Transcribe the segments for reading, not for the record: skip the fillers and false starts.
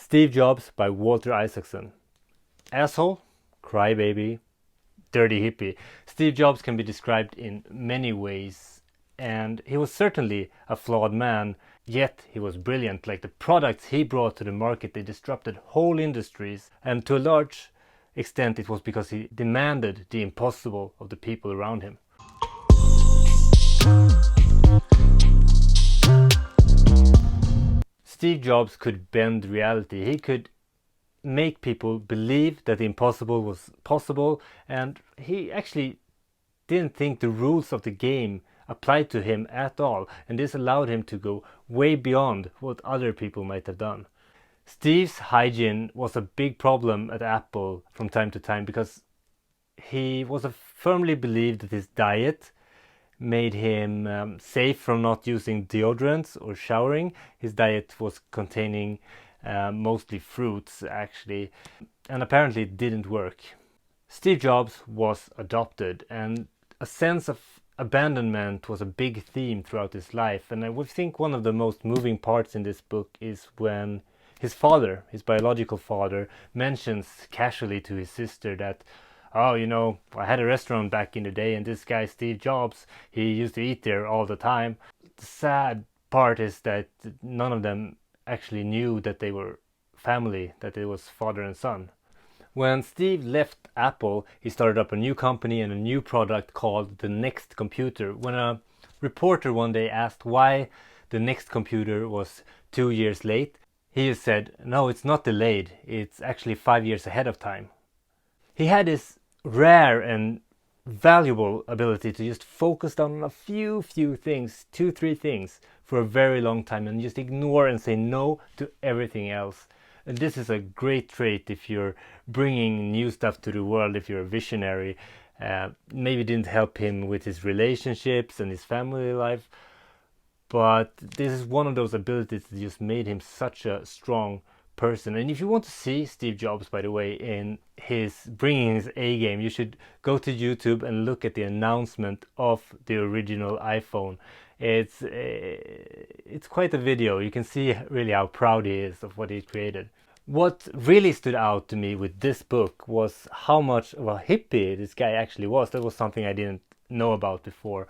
Steve Jobs by Walter Isaacson. Asshole, crybaby, dirty hippie. Steve Jobs can be described in many ways, and he was certainly a flawed man, yet he was brilliant. Like, the products he brought to the market, they disrupted whole industries, and to a large extent it was because he demanded the impossible of the people around him. Steve Jobs could bend reality. He could make people believe that the impossible was possible, and he actually didn't think the rules of the game applied to him at all, and this allowed him to go way beyond what other people might have done. Steve's hygiene was a big problem at Apple from time to time because he was firmly believed that his diet made him safe from not using deodorants or showering. His diet was containing mostly fruits, actually, and apparently it didn't work. Steve Jobs was adopted, and a sense of abandonment was a big theme throughout his life. And I would think one of the most moving parts in this book is when his father, his biological father, mentions casually to his sister that, oh, you know, I had a restaurant back in the day, and this guy Steve Jobs, he used to eat there all the time. The sad part is that none of them actually knew that they were family, that it was father and son. When Steve left Apple, he started up a new company and a new product called the Next Computer. When a reporter one day asked why the Next Computer was 2 years late, he said, no, it's not delayed, it's actually 5 years ahead of time. He had this rare and valuable ability to just focus on a few things, 2-3 things, for a very long time, and just ignore and say no to everything else. And this is a great trait if you're bringing new stuff to the world, if you're a visionary. Maybe didn't help him with his relationships and his family life, but this is one of those abilities that just made him such a strong person. And if you want to see Steve Jobs, by the way, in his bringing his A game, you should go to YouTube and look at the announcement of the original iPhone. It's quite a video. You can see really how proud he is of what he created. What really stood out to me with this book was how much of a hippie this guy actually was. That was something I didn't know about before.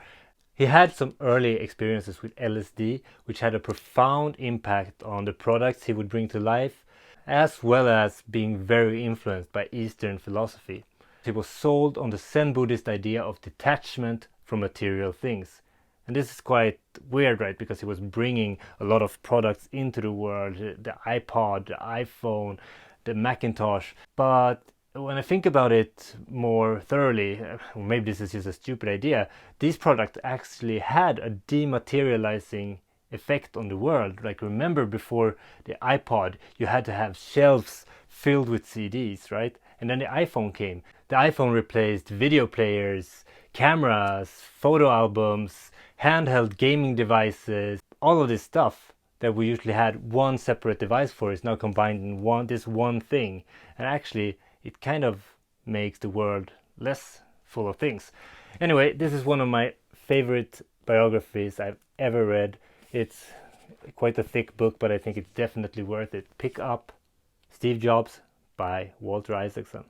He had some early experiences with LSD, which had a profound impact on the products he would bring to life, as well as being very influenced by Eastern philosophy. He was sold on the Zen Buddhist idea of detachment from material things. And this is quite weird, right? Because he was bringing a lot of products into the world, the iPod, the iPhone, the Macintosh. But when I think about it more thoroughly, maybe this is just a stupid idea, these products actually had a dematerializing effect on the world. Like, remember before the iPod, you had to have shelves filled with CDs, right? And then the iPhone came. The iPhone replaced video players, cameras, photo albums, handheld gaming devices. All of this stuff that we usually had one separate device for is now combined in this one thing. And actually, it kind of makes the world less full of things. Anyway, this is one of my favorite biographies I've ever read. It's quite a thick book, but I think it's definitely worth it. Pick up Steve Jobs by Walter Isaacson.